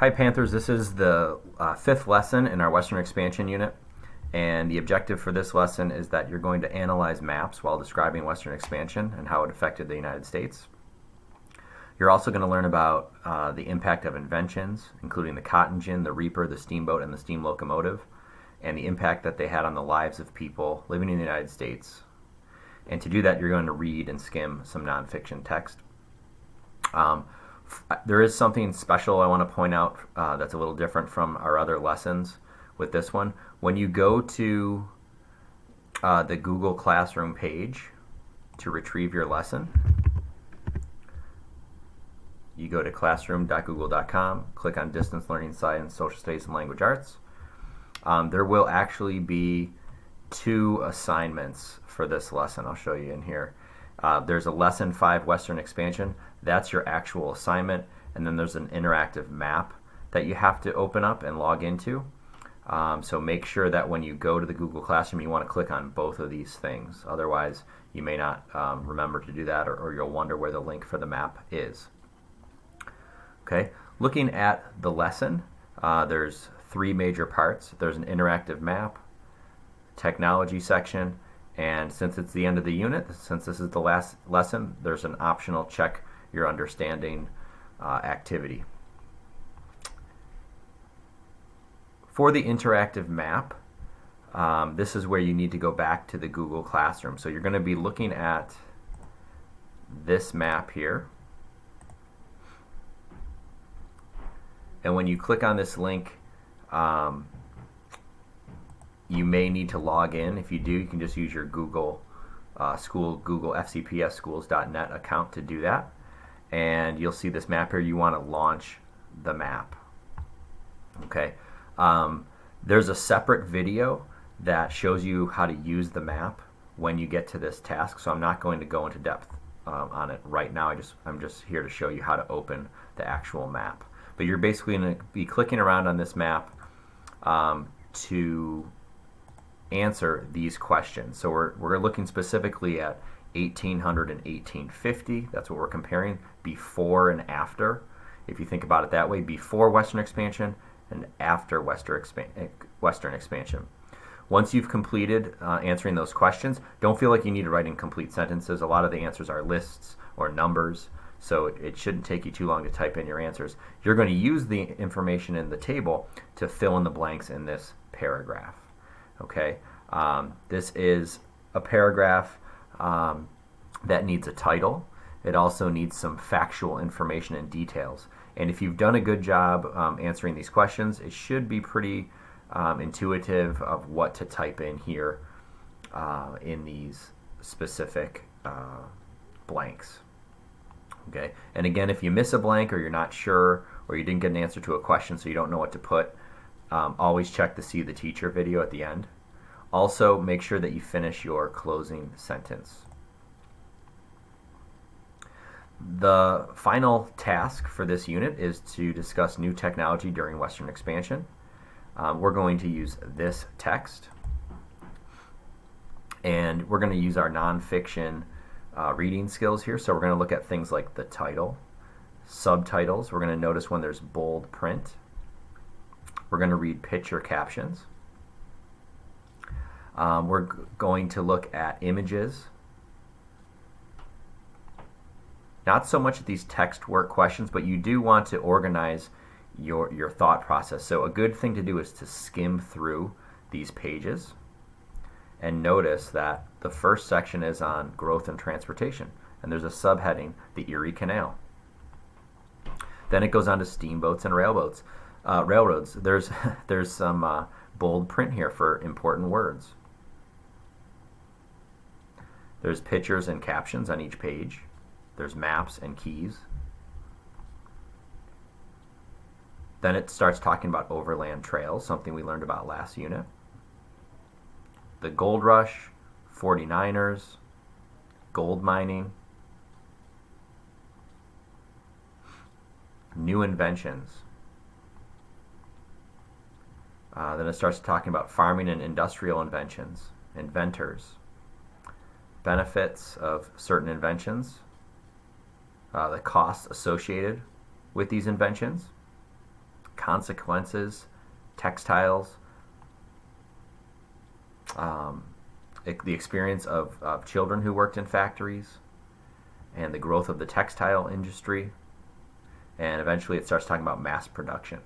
Hi Panthers, this is the fifth lesson in our Western Expansion unit, and the objective for this lesson is that you're going to analyze maps while describing Western Expansion and how it affected the United States. You're also going to learn about the impact of inventions, including the cotton gin, the reaper, the steamboat, and the steam locomotive, and the impact that they had on the lives of people living in the United States. And to do that, you're going to read and skim some nonfiction text. There is something special I want to point out that's a little different from our other lessons with this one. When you go to the Google Classroom page to retrieve your lesson, you go to classroom.google.com, click on Distance Learning Science, Social Studies, and Language Arts. There will actually be two assignments for this lesson. I'll show you in here. There's a Lesson 5 Western Expansion. That's your actual assignment. And then there's an interactive map that you have to open up and log into. So make sure that when you go to the Google Classroom, you want to click on both of these things. Otherwise, you may not remember to do that, or you'll wonder where the link for the map is. Okay, looking at the lesson, there's three major parts. There's an interactive map, technology section, and since it's the end of the unit, since this is the last lesson, there's an optional check your understanding activity. For the interactive map, this is where you need to go back to the Google Classroom. So you're going to be looking at this map here. And when you click on this link, you may need to log in. If you do, you can just use your Google Google FCPS schools.net account to do that. And you'll see this map here. You want to launch the map. Okay. There's a separate video that shows you how to use the map when you get to this task. So I'm not going to go into depth on it right now. I'm just here to show you how to open the actual map. But you're basically going to be clicking around on this map to answer these questions. So we're looking specifically at 1800 and 1850. That's what we're comparing, before and after. If you think about it that way, before Western Expansion and after Western Expansion. Once you've completed answering those questions, don't feel like you need to write in complete sentences. A lot of the answers are lists or numbers, so it shouldn't take you too long to type in your answers. You're going to use the information in the table to fill in the blanks in this paragraph. Okay, this is a paragraph that needs a title. It also needs some factual information and details. And if you've done a good job answering these questions, it should be pretty intuitive of what to type in here in these specific blanks. Okay, and again, if you miss a blank, or you're not sure, or you didn't get an answer to a question so you don't know what to put, always check the See the Teacher video at the end. Also, make sure that you finish your closing sentence. The final task for this unit is to discuss new technology during Western Expansion. We're going to use this text, and we're going to use our nonfiction reading skills here. So we're going to look at things like the title, subtitles. We're going to notice when there's bold print. We're going to read picture captions. We're going to look at images. Not so much at these text work questions, but you do want to organize your thought process. So a good thing to do is to skim through these pages and notice that the first section is on growth and transportation, and there's a subheading, the Erie Canal. Then it goes on to steamboats and railroads. There's some bold print here for important words. There's pictures and captions on each page. There's maps and keys. Then it starts talking about overland trails, something we learned about last unit. The gold rush, 49ers, gold mining, new inventions. Then it starts talking about farming and industrial inventions, inventors, benefits of certain inventions, the costs associated with these inventions, consequences, textiles, the experience of children who worked in factories, and the growth of the textile industry, and eventually it starts talking about mass production.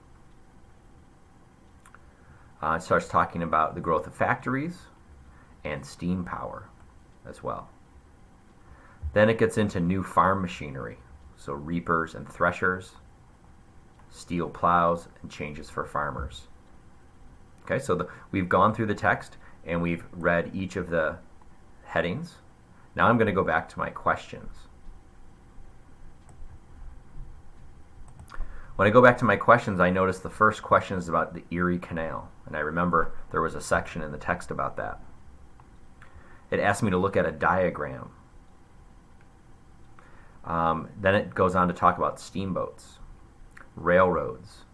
It starts talking about the growth of factories and steam power as well. Then it gets into new farm machinery, so reapers and threshers, steel plows, and changes for farmers. Okay, so we've gone through the text and we've read each of the headings. Now I'm going to go back to my questions. When I go back to my questions, I notice the first question is about the Erie Canal, and I remember there was a section in the text about that. It asked me to look at a diagram. Then it goes on to talk about steamboats, railroads.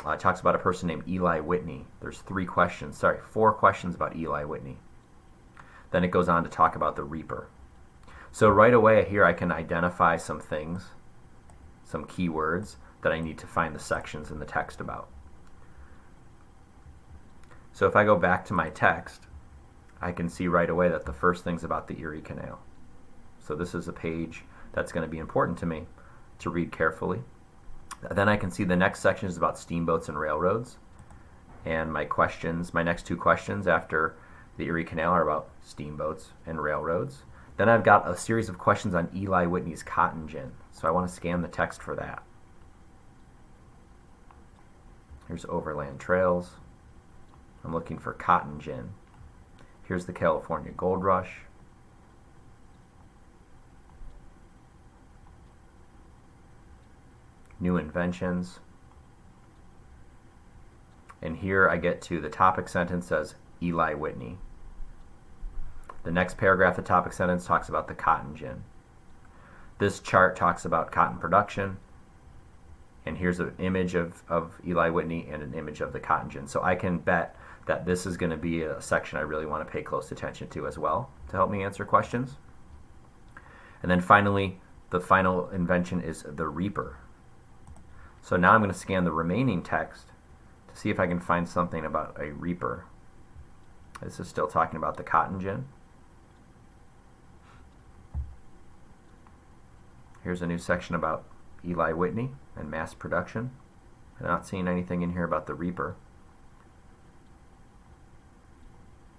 It talks about a person named Eli Whitney. There's four questions about Eli Whitney. Then it goes on to talk about the reaper. So right away here I can identify some things, some keywords that I need to find the sections in the text about. So if I go back to my text, I can see right away that the first thing's about the Erie Canal. So this is a page that's going to be important to me to read carefully. Then I can see the next section is about steamboats and railroads. And my next two questions after the Erie Canal are about steamboats and railroads. Then I've got a series of questions on Eli Whitney's cotton gin. So I want to scan the text for that. Here's overland trails. I'm looking for cotton gin. Here's the California Gold Rush. New inventions. And here I get to the topic sentence says Eli Whitney. The next paragraph, the topic sentence, talks about the cotton gin. This chart talks about cotton production. And here's an image of Eli Whitney and an image of the cotton gin. So I can bet that this is going to be a section I really want to pay close attention to as well to help me answer questions. And then finally, the final invention is the reaper. So now I'm going to scan the remaining text to see if I can find something about a reaper. This is still talking about the cotton gin. Here's a new section about Eli Whitney and mass production. I'm not seeing anything in here about the reaper.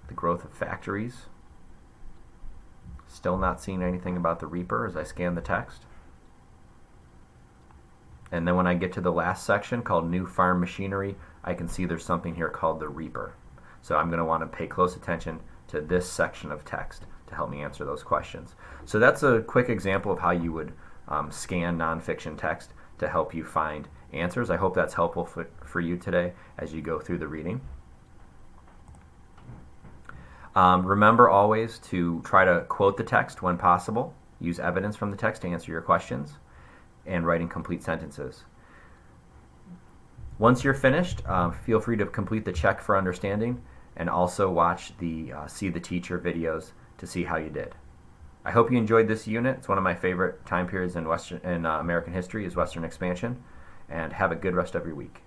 The growth of factories. Still not seeing anything about the reaper as I scan the text. And then when I get to the last section called new farm machinery, I can see there's something here called the reaper. So I'm going to want to pay close attention to this section of text to help me answer those questions. So that's a quick example of how you would scan nonfiction text to help you find answers. I hope that's helpful for you today as you go through the reading. Remember always to try to quote the text when possible. Use evidence from the text to answer your questions, and writing complete sentences. Once you're finished, feel free to complete the check for understanding and also watch the See the Teacher videos to see how you did. I hope you enjoyed this unit. It's one of my favorite time periods in American history is Western expansion, and have a good rest of your week.